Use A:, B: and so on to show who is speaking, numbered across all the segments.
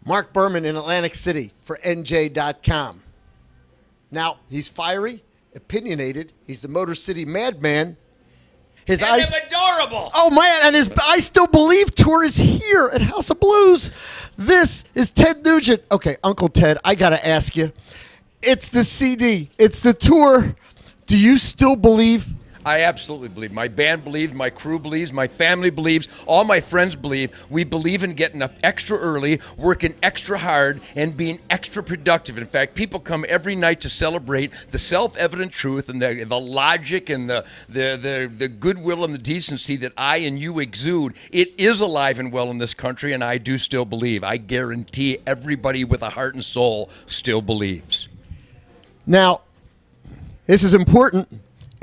A: Marc Berman in Atlantic City for NJ.com. Now, he's fiery, opinionated. He's the Motor City madman. His
B: and
A: eyes,
B: adorable.
A: Oh, man, and his I Still Believe tour is here at House of Blues. This is Ted Nugent. Okay, Uncle Ted, I got to ask you. It's the CD. It's the tour. Do you still believe?
B: I absolutely believe. My band believes, my crew believes, my family believes, all my friends believe. We believe in getting up extra early, working extra hard, and being extra productive. In fact, people come every night to celebrate the self-evident truth and the logic and the goodwill and the decency that I and you exude. It is alive and well in this country, and I do still believe. I guarantee everybody with a heart and soul still believes.
A: Now, this is important.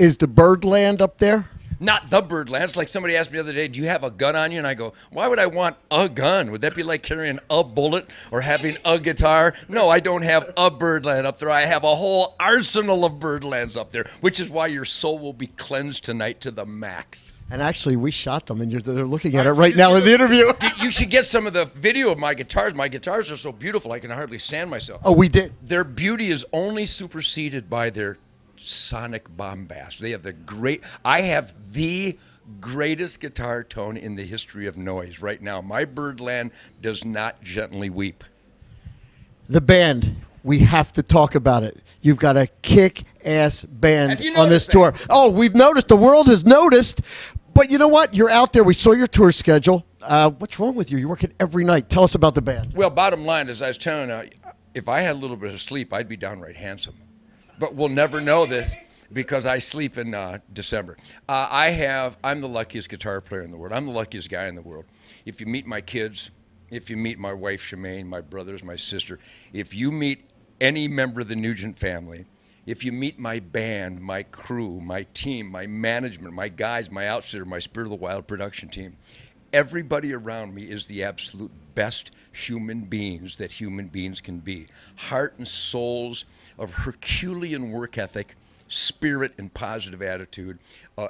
A: Is the Birdland up there?
B: Not the Birdland. It's like somebody asked me the other day, do you have a gun on you? And I go, why would I want a gun? Would that be like carrying a bullet or having a guitar? No, I don't have a Birdland up there. I have a whole arsenal of Birdlands up there, which is why your soul will be cleansed tonight to the max.
A: And actually, we shot them, and they're looking at it right now in the interview.
B: You should get some of the video of my guitars. My guitars are so beautiful, I can hardly stand myself.
A: Oh, we did.
B: Their beauty is only superseded by their sonic bombast. They have I have the greatest guitar tone in the history of noise right now. My Birdland does not gently weep.
A: The band, we have to talk about it. You've got a kick-ass band on this tour. Oh, we've noticed. The world has noticed. But you know what? You're out there. We saw your tour schedule. What's wrong with you? You're working every night. Tell us about the band.
B: Well, bottom line, as I was telling you, if I had a little bit of sleep, I'd be downright handsome. But we'll never know this because I sleep in December. I'm the luckiest guitar player in the world. I'm the luckiest guy in the world. If you meet my kids, if you meet my wife, Shemaine, my brothers, my sister, if you meet any member of the Nugent family, if you meet my band, my crew, my team, my management, my guys, my outsider, my Spirit of the Wild production team, everybody around me is the absolute best human beings that human beings can be. Heart and souls of Herculean work ethic, spirit and positive attitude,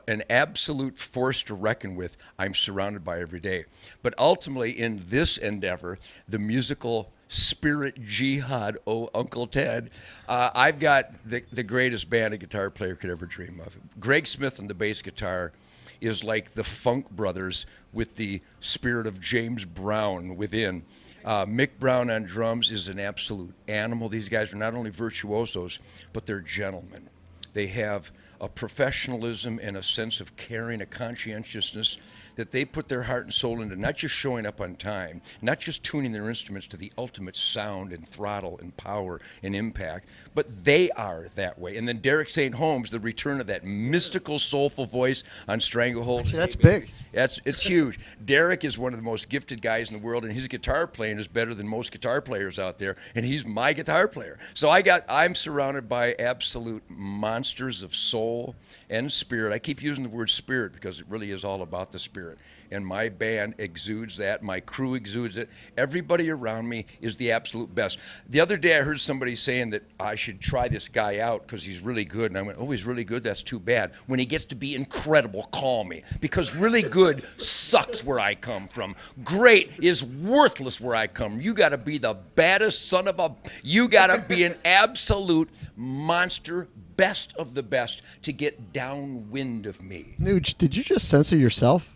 B: an absolute force to reckon with I'm surrounded by every day. But ultimately in this endeavor, the musical spirit jihad, Uncle Ted, I've got the greatest band a guitar player could ever dream of. Greg Smith on the bass guitar is like the Funk Brothers with the spirit of James Brown within. Mick Brown on drums is an absolute animal. These guys are not only virtuosos, but they're gentlemen. They have a professionalism and a sense of caring, a conscientiousness that they put their heart and soul into, not just showing up on time, not just tuning their instruments to the ultimate sound and throttle and power and impact, but they are that way. And then Derek St. Holmes, the return of that mystical, soulful voice on Stranglehold.
A: Actually, that's big.
B: It's huge. Derek is one of the most gifted guys in the world, and his guitar playing is better than most guitar players out there, and he's my guitar player. So I'm surrounded by absolute monsters of soul and spirit. I keep using the word spirit because it really is all about the spirit. And my band exudes that. My crew exudes it. Everybody around me is the absolute best. The other day I heard somebody saying that I should try this guy out because he's really good. And I went, oh, he's really good? That's too bad. When he gets to be incredible, call me. Because really good sucks where I come from. Great is worthless where I come. You got to be the baddest son of a... You got to be an absolute monster, best of the best to get downwind of me.
A: Nuge, did you just censor yourself?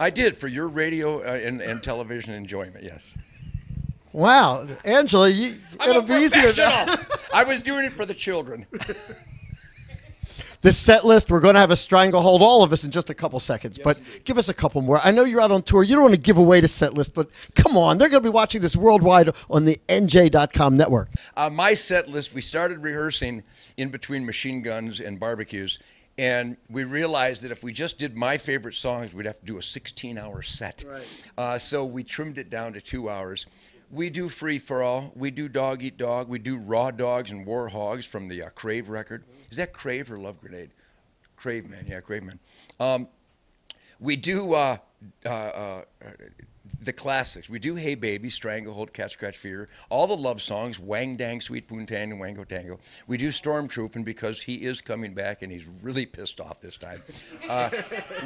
B: I did, for your radio and television enjoyment, yes.
A: Wow. Angela, it'll be easier now.
B: I was doing it for the children.
A: This set list, we're going to have a stranglehold, all of us, in just a couple seconds. Yes, but indeed. Give us a couple more. I know you're out on tour. You don't want to give away the set list, but come on. They're going to be watching this worldwide on the NJ.com network.
B: My set list, we started rehearsing in between machine guns and barbecues, and we realized that if we just did my favorite songs, we'd have to do a 16-hour set. Right. So we trimmed it down to 2 hours. We do Free For All. We do Dog Eat Dog. We do Raw Dogs and War Hogs from the Crave record. Is that Crave or Love Grenade? Crave, man. Yeah, Crave, man. We do the classics. We do Hey Baby, Stranglehold, Cat Scratch Fever, all the love songs, Wang Dang, Sweet Poontang, and Wango Tango. We do Stormtroopin' because he is coming back and he's really pissed off this time.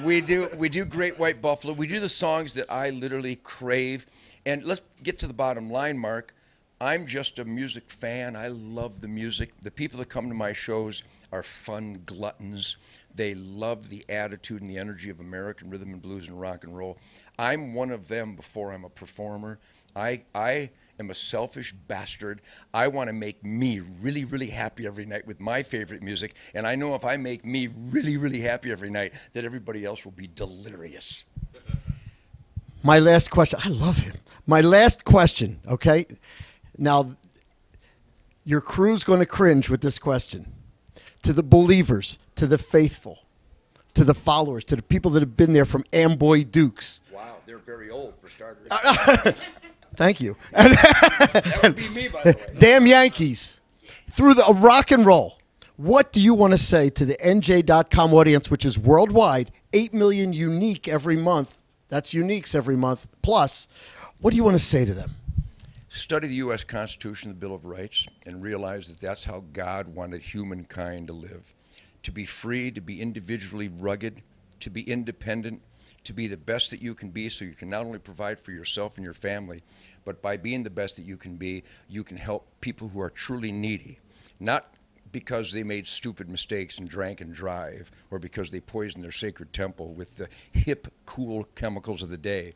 B: We do Great White Buffalo. We do the songs that I literally crave. And let's get to the bottom line, Mark. I'm just a music fan. I love the music. The people that come to my shows are fun gluttons. They love the attitude and the energy of American rhythm and blues and rock and roll. I'm one of them before I'm a performer. I am a selfish bastard. I want to make me really, really happy every night with my favorite music. And I know if I make me really, really happy every night, that everybody else will be delirious.
A: My last question. I love him. My last question, okay? Now, your crew's going to cringe with this question. To the believers, to the faithful, to the followers, to the people that have been there from Amboy Dukes.
B: Wow, they're very old for starters.
A: Thank you.
B: That would be me, by the way.
A: Damn Yankees. Through the rock and roll, what do you want to say to the NJ.com audience, which is worldwide, 8 million unique every month? That's uniques every month. Plus, what do you want to say to them?
B: Study the U.S. Constitution, the Bill of Rights, and realize that that's how God wanted humankind to live. To be free, to be individually rugged, to be independent, to be the best that you can be, so you can not only provide for yourself and your family, but by being the best that you can help people who are truly needy. Not because they made stupid mistakes and drank and drive, or because they poisoned their sacred temple with the hip, cool chemicals of the day,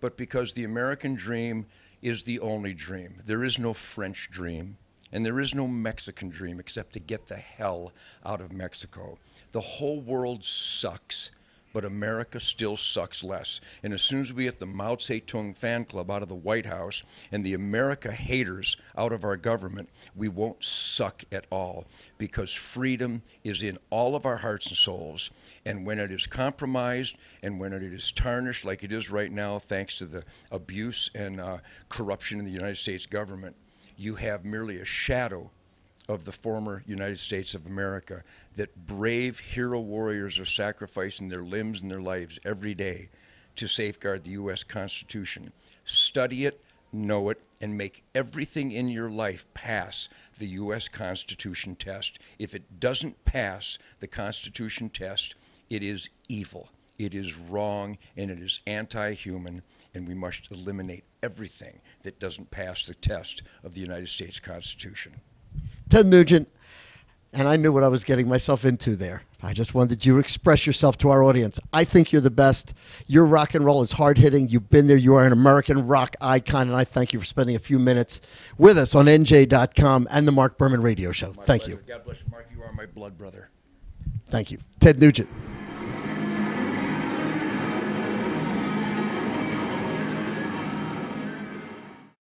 B: but because the American dream is the only dream. There is no French dream, and there is no Mexican dream except to get the hell out of Mexico. The whole world sucks, but America still sucks less. And as soon as we get the Mao Zedong fan club out of the White House and the America haters out of our government, we won't suck at all, because freedom is in all of our hearts and souls. And when it is compromised and when it is tarnished like it is right now, thanks to the abuse and corruption in the United States government, you have merely a shadow of the former United States of America, that brave hero warriors are sacrificing their limbs and their lives every day to safeguard the U.S. Constitution. Study it, know it, and make everything in your life pass the U.S. Constitution test. If it doesn't pass the Constitution test, it is evil, it is wrong, and it is anti-human, and we must eliminate everything that doesn't pass the test of the United States Constitution.
A: Ted Nugent, and I knew what I was getting myself into there. I just wanted you to express yourself to our audience. I think you're the best. Your rock and roll is hard-hitting. You've been there. You are an American rock icon, and I thank you for spending a few minutes with us on NJ.com and the Marc Berman Radio Show. Thank you.
B: God bless you, Mark. You are my blood brother.
A: Thank you. Ted Nugent.